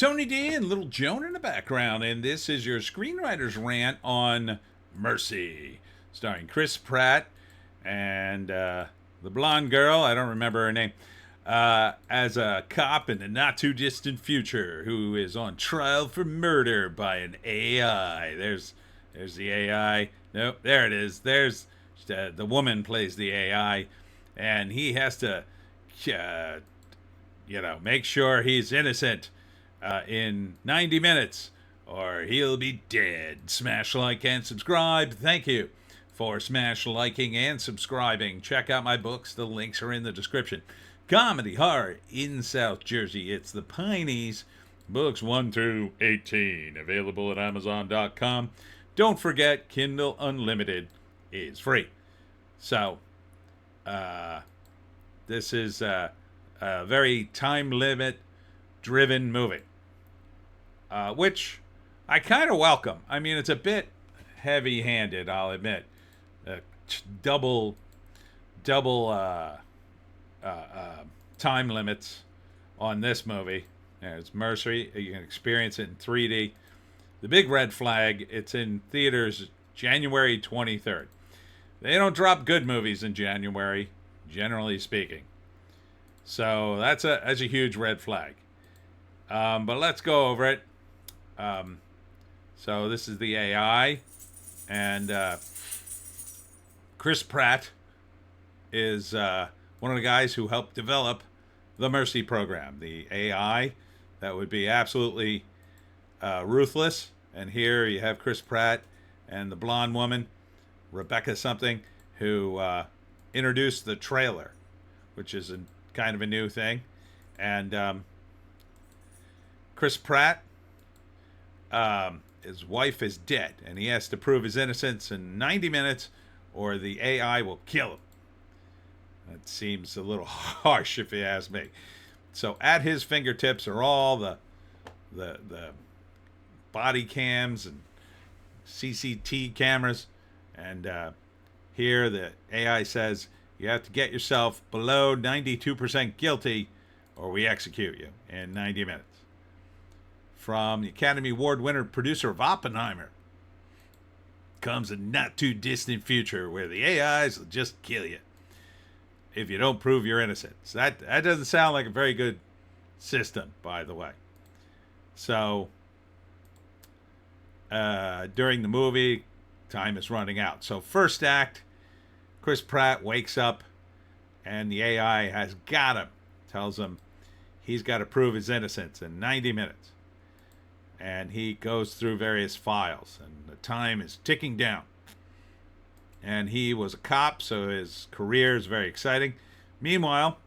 Tony D and Little Joan in the background, and this is your Screenwriter's Rant on Mercy, starring Chris Pratt and the blonde girl, I don't remember her name, as a cop in the not-too-distant future who is on trial for murder by an AI. There's the AI. Nope, there it is. There's the woman plays the AI, and he has to, make sure he's innocent in 90 minutes, or he'll be dead. Smash like and subscribe. Thank you for smash liking and subscribing. Check out my books. The links are in the description. Comedy horror in South Jersey. It's the Pineys. Books 1 through 18. Available at Amazon.com. Don't forget, Kindle Unlimited is free. So, this is a very time limit driven movie, which I kind of welcome. I mean, it's a bit heavy handed, I'll admit. Double time limits on this movie. It's Mercy. You can experience it in 3D. The big red flag, it's in theaters January 23rd. They don't drop good movies in January, generally speaking. So that's a huge red flag. But let's go over it. So this is the AI, and Chris Pratt is one of the guys who helped develop the Mercy program, the AI that would be absolutely ruthless. And here you have Chris Pratt and the blonde woman, Rebecca something, who introduced the trailer, which is kind of a new thing. And Chris Pratt, his wife is dead, and he has to prove his innocence in 90 minutes, or the AI will kill him. That seems a little harsh, if you ask me. So at his fingertips are all the body cams and CCT cameras, and here the AI says you have to get yourself below 92% guilty, or we execute you in 90 minutes. From the Academy Award winner producer of Oppenheimer comes a not too distant future where the AIs will just kill you if you don't prove you're innocent. So that doesn't sound like a very good system, by the way. So during the movie, time is running out. So first act, Chris Pratt wakes up and the AI has got him. Tells him he's got to prove his innocence in 90 minutes. And he goes through various files, and the time is ticking down. And he was a cop, so his career is very exciting. Meanwhile,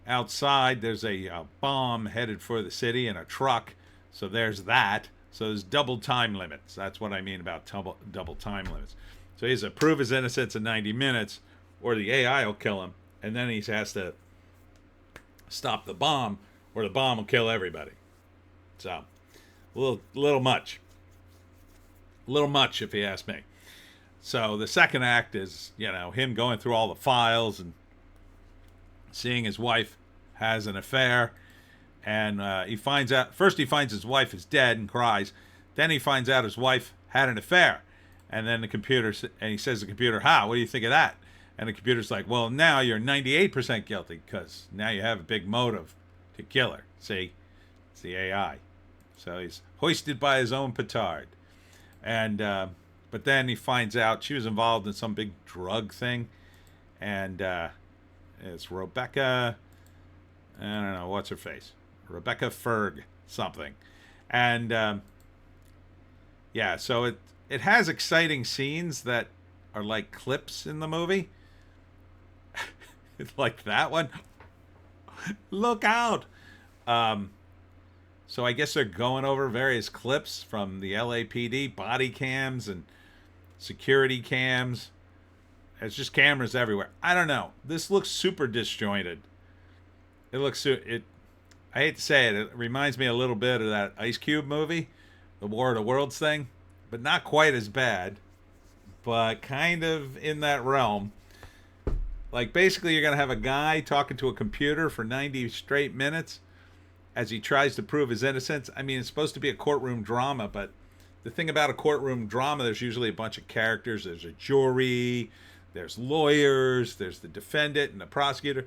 outside, there's a bomb headed for the city in a truck. So there's that. So there's double time limits. That's what I mean about double time limits. So he has to prove his innocence in 90 minutes, or the AI will kill him. And then he has to stop the bomb, or the bomb will kill everybody. So a little much. A little much, if you ask me. So the second act is, him going through all the files and seeing his wife has an affair. And he finds out, first he finds his wife is dead and cries. Then he finds out his wife had an affair. And then he says to the computer, how? What do you think of that? And the computer's like, well, now you're 98% guilty because now you have a big motive to kill her. See? It's the AI. So he's hoisted by his own petard. And but then he finds out she was involved in some big drug thing. And it's Rebecca, I don't know, what's her face? Rebecca Ferg something. And so it has exciting scenes that are like clips in the movie. Like that one. Look out! So I guess they're going over various clips from the LAPD, body cams and security cams. There's just cameras everywhere. I don't know. This looks super disjointed. It looks I hate to say it. It reminds me a little bit of that Ice Cube movie, the War of the Worlds thing, but not quite as bad, but kind of in that realm. Like basically you're going to have a guy talking to a computer for 90 straight minutes, as he tries to prove his innocence. I mean, it's supposed to be a courtroom drama, but the thing about a courtroom drama, there's usually a bunch of characters. There's a jury, there's lawyers, there's the defendant and the prosecutor,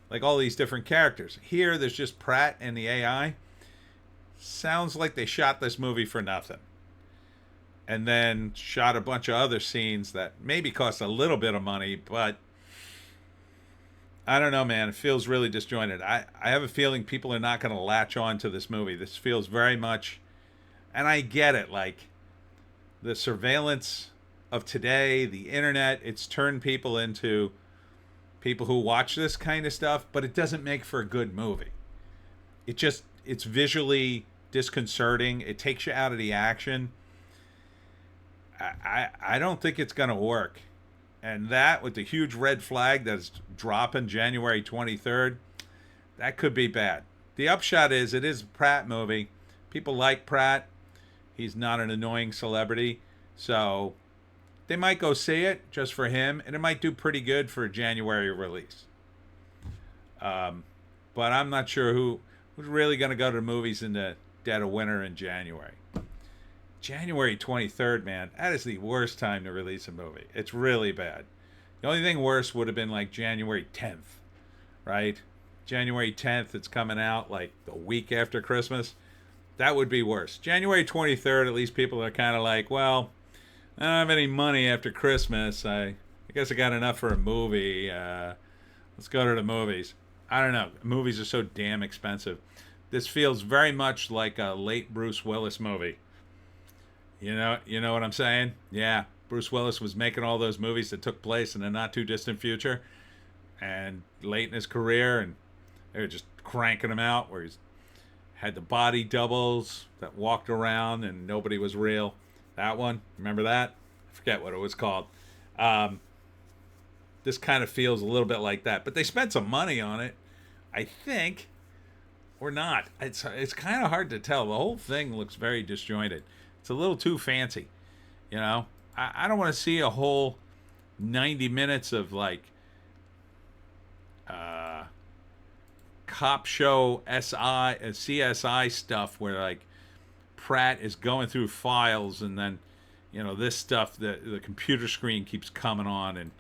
like all these different characters. Here, there's just Pratt and the AI. Sounds like they shot this movie for nothing. And then shot a bunch of other scenes that maybe cost a little bit of money, but I don't know, man. It feels really disjointed. I have a feeling people are not going to latch on to this movie. This feels very much, and I get it, like the surveillance of today, the internet, it's turned people into people who watch this kind of stuff, but it doesn't make for a good movie. It's visually disconcerting. It takes you out of the action. I don't think it's going to work. And that, with the huge red flag that's dropping January 23rd, that could be bad. The upshot is, it is a Pratt movie. People like Pratt. He's not an annoying celebrity. So they might go see it just for him, and it might do pretty good for a January release. But I'm not sure who's really going to go to the movies in the dead of winter in January. January 23rd, man, that is the worst time to release a movie. It's really bad. The only thing worse would have been like January 10th, right? January 10th, it's coming out like the week after Christmas. That would be worse. January 23rd, at least people are kind of like, well, I don't have any money after Christmas. I guess I got enough for a movie. Let's go to the movies. I don't know. Movies are so damn expensive. This feels very much like a late Bruce Willis movie. You know what I'm saying? Yeah, Bruce Willis was making all those movies that took place in a not too distant future, and late in his career, and they were just cranking them out. Where he's had the body doubles that walked around and nobody was real. That one, remember that? I forget what it was called. This kind of feels a little bit like that, but they spent some money on it, I think, or not. It's kind of hard to tell. The whole thing looks very disjointed. It's a little too fancy, you know. I don't want to see a whole 90 minutes of like cop show CSI stuff where like Pratt is going through files, and then this stuff, the computer screen keeps coming on, and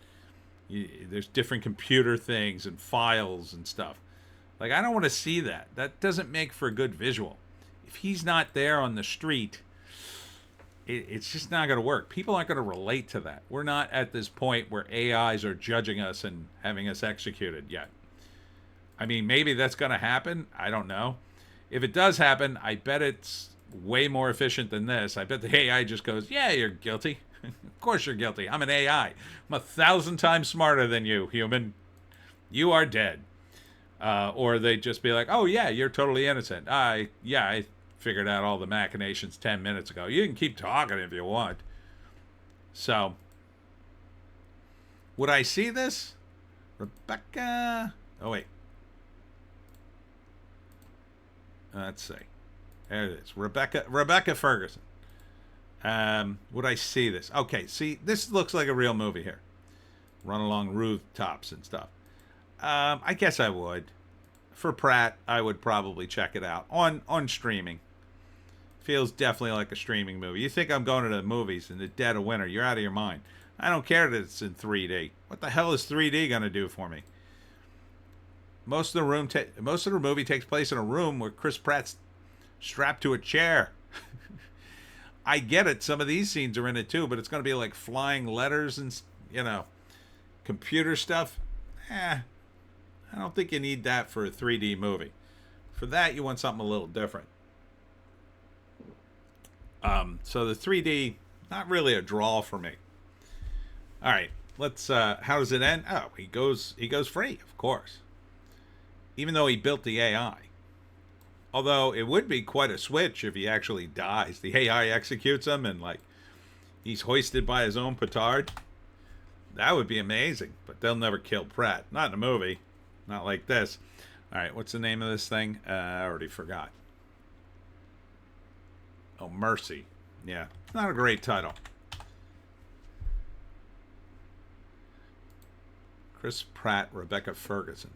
there's different computer things and files and stuff. Like, I don't want to see that. That doesn't make for a good visual. If he's not there on the street, it's just not going to work. People aren't going to relate to that. We're not at this point where AIs are judging us and having us executed yet. I mean, maybe that's going to happen. I don't know. If it does happen, I bet it's way more efficient than this. I bet the AI just goes, yeah, you're guilty. Of course you're guilty. I'm an AI. I'm 1,000 times smarter than you, human. You are dead. Or they just be like, oh, yeah, you're totally innocent. I figured out all the machinations 10 minutes ago. You can keep talking if you want. So, would I see this? Rebecca. Oh, wait. Let's see. There it is. Rebecca Ferguson. Would I see this? Okay, see, this looks like a real movie here. Run along rooftops and stuff. I guess I would. For Pratt, I would probably check it out on streaming. Feels definitely like a streaming movie. You think I'm going to the movies in the dead of winter? You're out of your mind. I don't care that it's in 3D. What the hell is 3D going to do for me? Most of the movie takes place in a room where Chris Pratt's strapped to a chair. I get it. Some of these scenes are in it too, but it's going to be like flying letters and computer stuff. I don't think you need that for a 3D movie. For that, you want something a little different. So the 3D, not really a draw for me. All right, let's. How does it end? Oh, he goes free, of course. Even though he built the AI. Although it would be quite a switch if he actually dies. The AI executes him and like he's hoisted by his own petard. That would be amazing. But they'll never kill Pratt. Not in a movie. Not like this. All right, what's the name of this thing? I already forgot. Oh, Mercy. Yeah, not a great title. Chris Pratt, Rebecca Ferguson.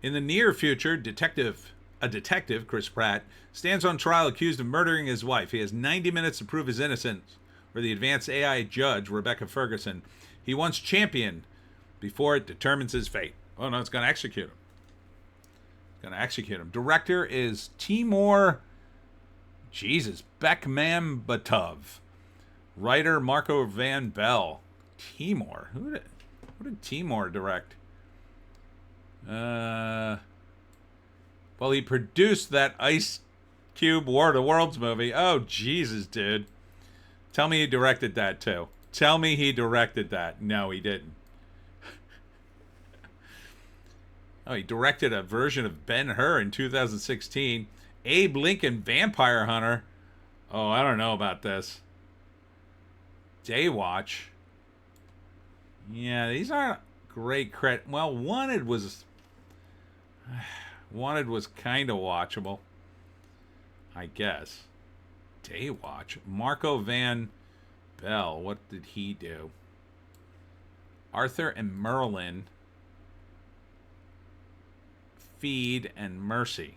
In the near future, a detective, Chris Pratt, stands on trial accused of murdering his wife. He has 90 minutes to prove his innocence, or the advanced AI judge, Rebecca Ferguson, he once championed before it determines his fate. Oh, no, it's going to execute him. It's going to execute him. Director is Timur, Bekmambetov. Writer, Marco Van Bell. Timur. What did Timur direct? Well, he produced that Ice Cube War of the Worlds movie. Oh, Jesus, dude. Tell me he directed that, too. Tell me he directed that. No, he didn't. Oh, he directed a version of Ben-Hur in 2016. Abe Lincoln, Vampire Hunter. Oh, I don't know about this. Daywatch. Yeah, these aren't great credit. Well, Wanted was kind of watchable, I guess. Daywatch. Marco Van Bell. What did he do? Arthur and Merlin. Feed and Mercy.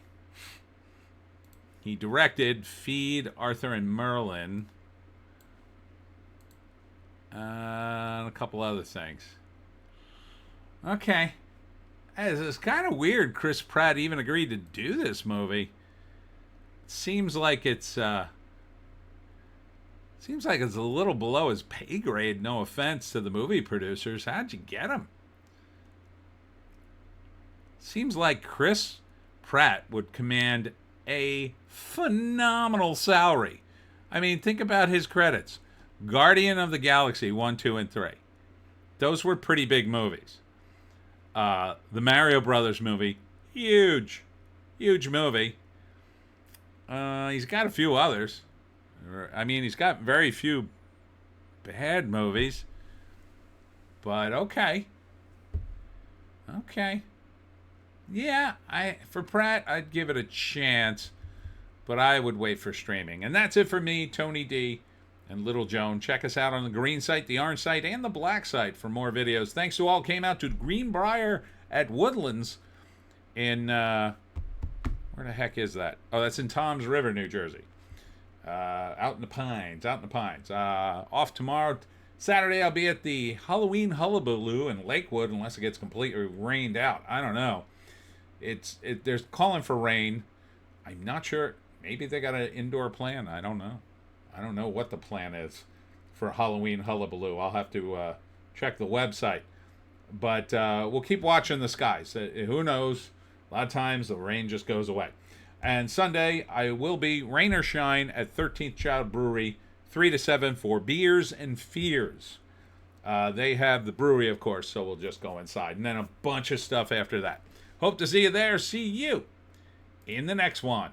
He directed Feed, Arthur and Merlin. And a couple other things. Okay. It's kind of weird Chris Pratt even agreed to do this movie. Seems like it's a little below his pay grade, no offense to the movie producers. How'd you get him? Seems like Chris Pratt would command a phenomenal salary. I mean, think about his credits. Guardian of the Galaxy 1, 2, and 3. Those were pretty big movies. The Mario Brothers movie, huge movie. He's got a few others. I mean, he's got very few bad movies. But okay. Yeah, for Pratt, I'd give it a chance, but I would wait for streaming. And that's it for me, Tony D and Little Joan. Check us out on the green site, the orange site, and the black site for more videos. Thanks to all came out to Greenbrier at Woodlands in, where the heck is that? Oh, that's in Toms River, New Jersey. Out in the Pines. Off tomorrow. Saturday, I'll be at the Halloween Hullabaloo in Lakewood, unless it gets completely rained out. I don't know. They're calling for rain. I'm not sure. Maybe they got an indoor plan. I don't know. I don't know what the plan is for Halloween Hullabaloo. I'll have to check the website. But we'll keep watching the skies. Who knows? A lot of times the rain just goes away. And Sunday, I will be rain or shine at 13th Child Brewery, 3 to 7 for Beers and Fears. They have the brewery, of course, so we'll just go inside. And then a bunch of stuff after that. Hope to see you there. See you in the next one.